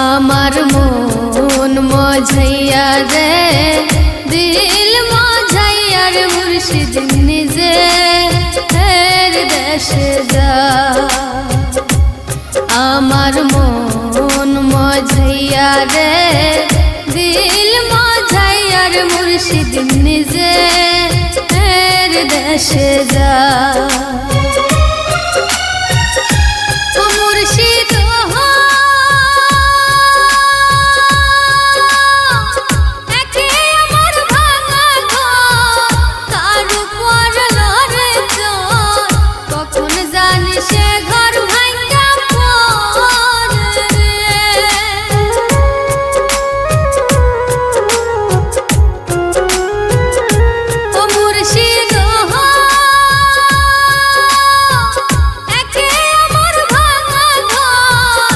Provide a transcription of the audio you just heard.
আমার মন মজাইয়া রে দিল মজাইয়া রে মুর্শিদ নিজে দেশে যা। আমার মন মজাইয়া রে দিল মজাইয়া রে মুর্শিদ নিজে দেশে যা।